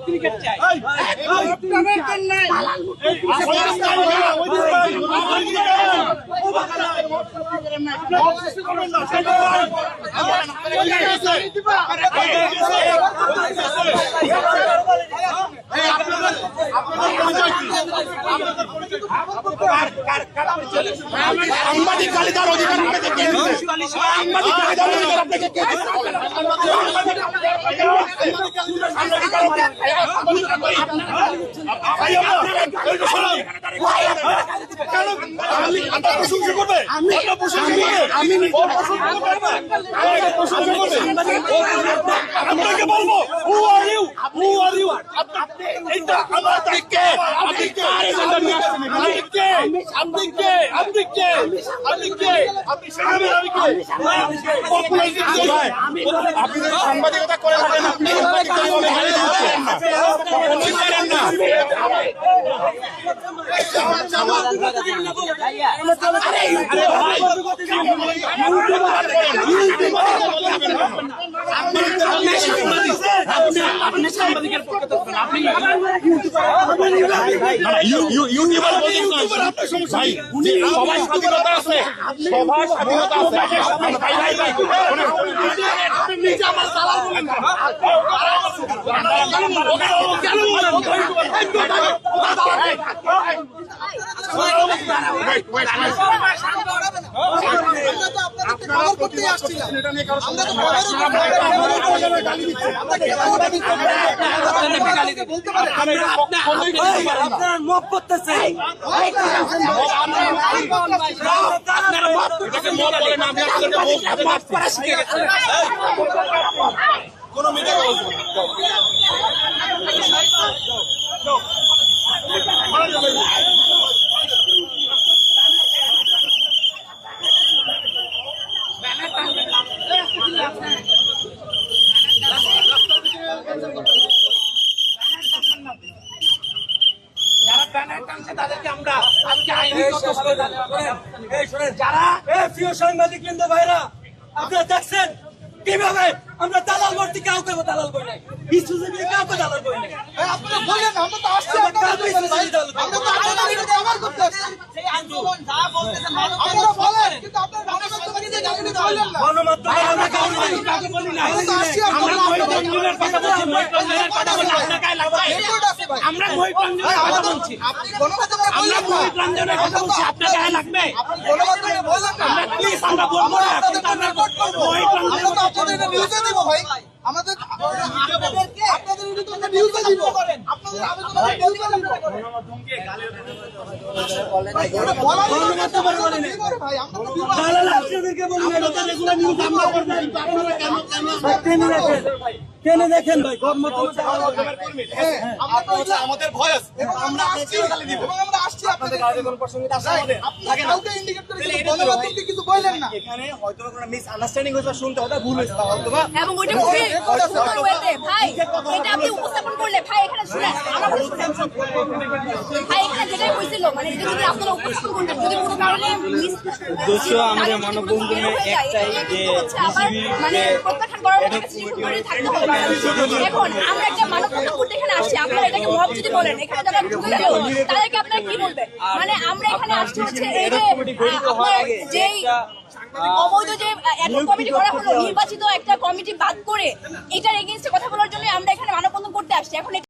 Cricket চাই সাংবাদিক কালিদার অধিকার আপনাকে বলবো আপনি সাংবাদিকতা করে থাকেন আপনি সাংবাদিকের পক্ষে আপনি সবার স্বাধীনতা আছে, সবার স্বাধীনতা আছে। আপনারা মত করতেছে কোন মিডিয়া তাদেরকে আমরা আজকে যারা প্রিয় সাংবাদিক বৃন্দ ভাইরা আপনারা দেখছেন কিভাবে আমরা দালাল ভর্তি কাউকে দালাল করি নাই, বিশ্বজীবী কাউকে দালাল করি নাই। আপনারা বলেন আমরা তো আসছি আপনাদের আন্দোলন যা বলতেছেন আপনারা বলেন, কিন্তু আপনারা গণমাধ্যমে গালি দিতে বলেন না। গণমাধ্যমে আমরা কাউকে বলি না, আমরা মহিলাদের কথা বলছি, মহিলাদের কথা বলছি, আপনার গায়ে লাগবে। আমরা মহিলাদের কথা বলছি, আপনি গণমাধ্যমে আমরা মহিলাদের কথা বলছি, আপনার গায়ে লাগবে। আপনি গণমাধ্যমে বলেন না, আমরা প্লিজ আমরা বলবো না, কিন্তু আমরা আমরা তো আপনাদের এটা নিউজে দেব ভাই, আমাদের আপনাদের এটা তো আমরা নিউজে দিব, আপনাদের আবেদন আমরা নিউজে দিব। ভাই আমরা তো দালাল আপনাদেরকে বলি না, এটা রেগুলার নিউজ আমরা করব, কিন্তু আপনারা কেন টেনে দেখেন ভাই আমাদের ভয়েস আমরা আসছি আমরা আসছি আপনাদের কাউকে ইন্ডিকেট করে গণমাধ্যমকে কিছু বললেন না। এখানে হয়তো কোনো মিস আন্ডারস্ট্যান্ডিং হয়েছে, শুনতে হয়তো ভুল হয়েছে, হয়তো বা এবং ওইটা খুবই সুন্দর ওয়েতে ভাই এটা আপনি উপস্থাপন করলে ভাই এখানে শুনেন ভাই এখানে যেটাই হয়েছিল মানে এটা যদি আপনারা উপস্থাপন করতেন যদি কোনো কারণে উদ্দেশ্য আমাদের মানববন্ধনের একটাই যে মানে প্রত্যাখ্যান করার করে থাকতে হবে। এখন আমরা একটা মানববন্ধন করতে এখানে আসছি, আপনারা এটাকে মব যদি বলেন এখানে যারা তাদেরকে আপনারা কি বলবেন? মানে আমরা এখানে আসছি হচ্ছে এই যে আপনার যেই অবৈধ যে একটা কমিটি করা হলো, নির্বাচিত একটা কমিটি বাদ করে এটার এগেইনস্টে কথা বলার জন্য আমরা এখানে মানববন্ধন করতে আসছি। এখন